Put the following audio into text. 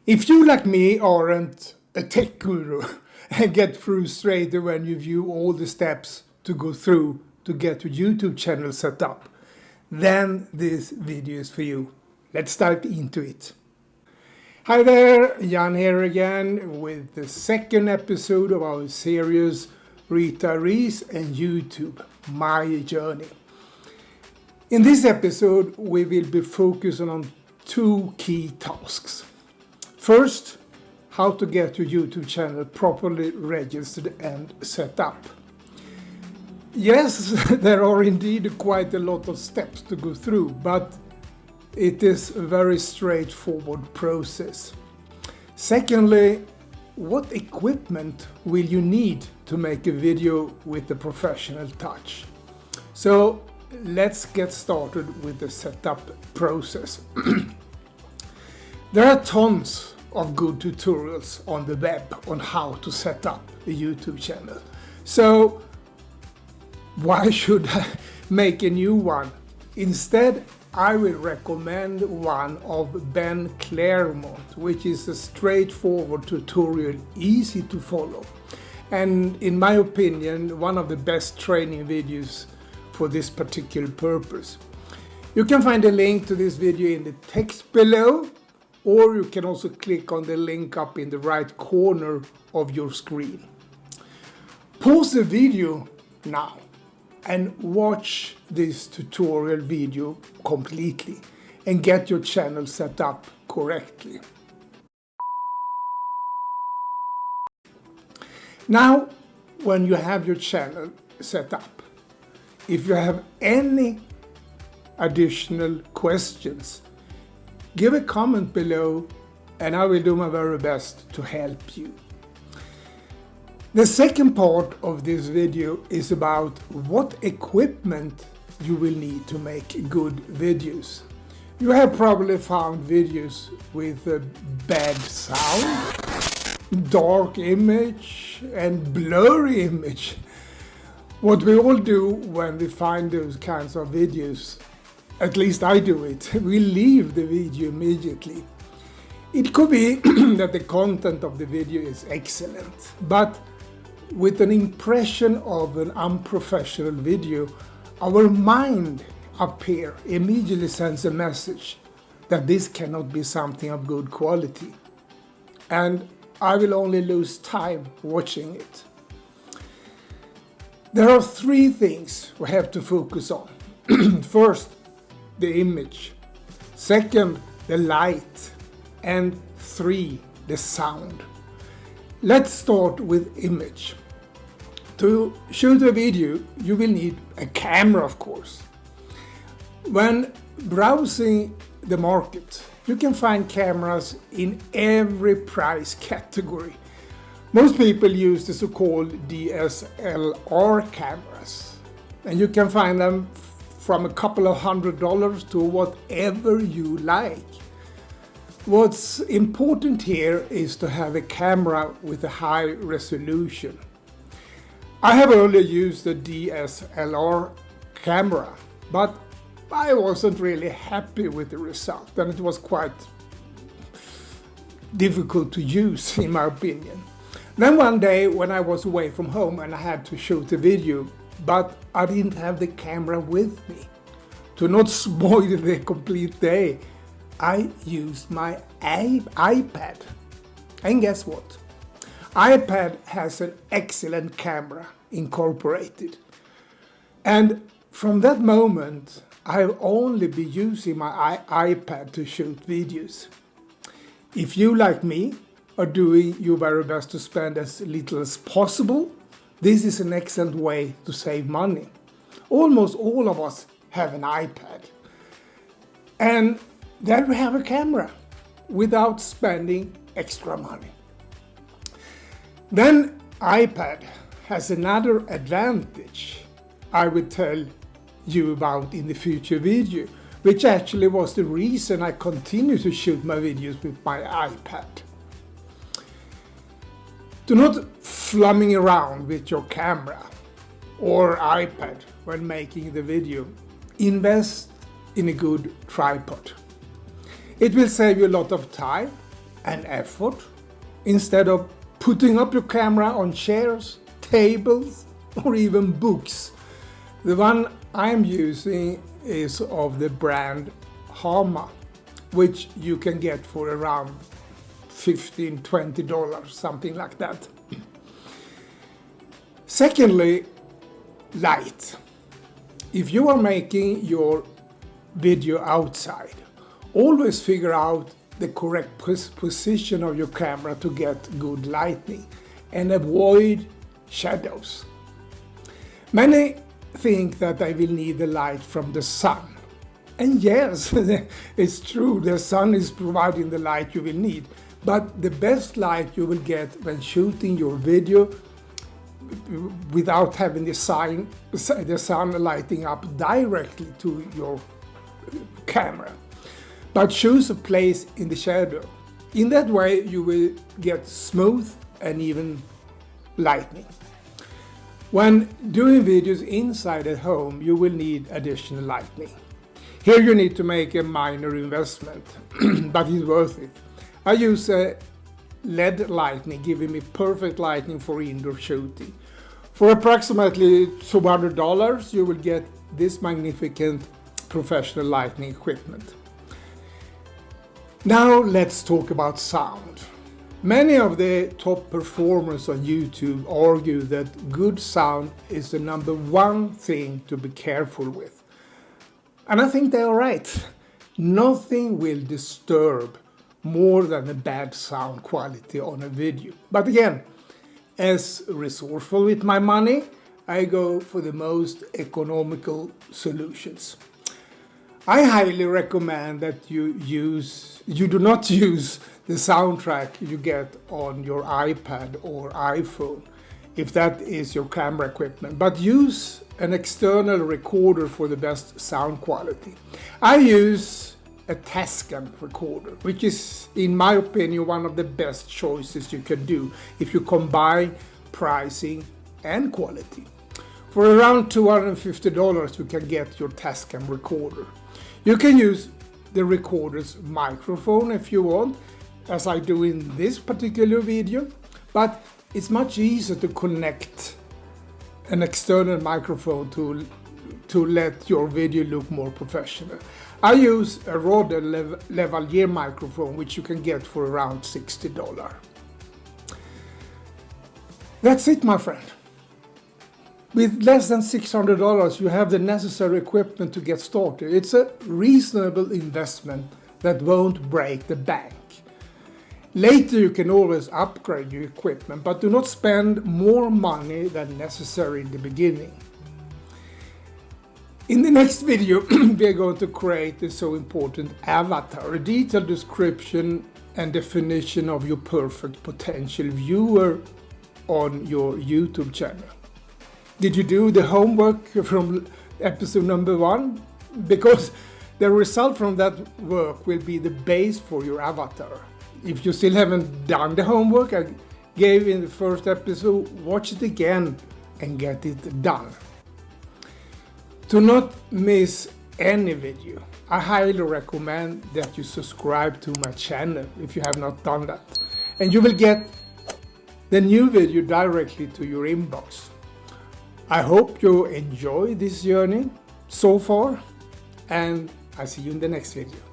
If you, like me, aren't a tech guru and get frustrated when you view all the steps to go through to get your YouTube channel set up, then this video is for you. Let's dive into it. Hi there, Jan here again with the second episode of our series Retirees and YouTube, My Journey. In this episode, we will be focusing on two key tasks. First, how to get your YouTube channel properly registered and set up. Yes, there are indeed quite a lot of steps to go through, but it is a very straightforward process. Secondly, what equipment will you need to make a video with a professional touch? So let's get started with the setup process. There are tons of good tutorials on the web on how to set up a YouTube channel. So why should I make a new one? Instead, I will recommend one of Ben Claremont, which is a straightforward tutorial, easy to follow, and in my opinion, one of the best training videos for this particular purpose. You can find a link to this video in the text below, or you can also click on the link up in the right corner of your screen. Pause the video now and watch this tutorial video completely and get your channel set up correctly. Now, when you have your channel set up, if you have any additional questions, give a comment below and I will do my very best to help you. The second part of this video is about what equipment you will need to make good videos. You have probably found videos with a bad sound, dark image and blurry image. What we all do when we find those kinds of videos, at least I do it, we leave the video immediately. It could be that the content of the video is excellent, but with an impression of an unprofessional video, our mind up here immediately sends a message that this cannot be something of good quality. And I will only lose time watching it. There are three things we have to focus on. First, the image. Second, the light. And three, the sound. Let's start with image. To shoot a video, you will need a camera, of course. When browsing the market, you can find cameras in every price category. Most people use the so-called DSLR cameras, and you can find them from a couple of $100s to whatever you like. What's important here is to have a camera with a high resolution. I have earlier used a DSLR camera, but I wasn't really happy with the result, and it was quite difficult to use in my opinion. Then one day when I was away from home and I had to shoot a video, but I didn't have the camera with me. To not spoil the complete day, I used my iPad. And guess what? iPad has an excellent camera incorporated. And from that moment, I've only been using my iPad to shoot videos. If you, like me, are doing your very best to spend as little as possible, this is an excellent way to save money. Almost all of us have an iPad. And there we have a camera without spending extra money. Then iPad has another advantage I will tell you about in the future video, which actually was the reason I continue to shoot my videos with my iPad. Do not flumming around with your camera or iPad when making the video. Invest in a good tripod. It will save you a lot of time and effort instead of putting up your camera on chairs, tables, or even books. The one I'm using is of the brand Hama, which you can get for around $15–20, something like that. Secondly, light. If you are making your video outside, always figure out the correct position of your camera to get good lighting and avoid shadows. Many think that I will need the light from the sun. And yes, it's true, the sun is providing the light you will need. But the best light you will get when shooting your video without having the sun lighting up directly to your camera. But choose a place in the shadow. In that way you will get smooth and even lighting. When doing videos inside at home, you will need additional lighting. Here you need to make a minor investment, but it's worth it. I use a LED lighting, giving me perfect lighting for indoor shooting. For approximately $200, you will get this magnificent professional lighting equipment. Now let's talk about sound. Many of the top performers on YouTube argue that good sound is the number one thing to be careful with. And I think they are right. Nothing will disturb more than a bad sound quality on a video. But again, as resourceful with my money, I go for the most economical solutions. I highly recommend that you do not use the soundtrack you get on your iPad or iPhone, if that is your camera equipment, but use an external recorder for the best sound quality. I use a Tascam recorder, which is, in my opinion, one of the best choices you can do if you combine pricing and quality. For around $250 you can get your Tascam recorder. You can use the recorder's microphone if you want, as I do in this particular video, but it's much easier to connect an external microphone to let your video look more professional. I use a Rode lavalier microphone, which you can get for around $60. That's it, my friend. With less than $600, you have the necessary equipment to get started. It's a reasonable investment that won't break the bank. Later you can always upgrade your equipment, but do not spend more money than necessary in the beginning. In the next video we are going to create the so important avatar, a detailed description and definition of your perfect potential viewer on your YouTube channel. Did you do the homework from episode number 1? Because the result from that work will be the base for your avatar. If you still haven't done the homework I gave in the first episode, watch it again and get it done. To not miss any video, I highly recommend that you subscribe to my channel if you have not done that. And you will get the new video directly to your inbox. I hope you enjoy this journey so far, and I see you in the next video.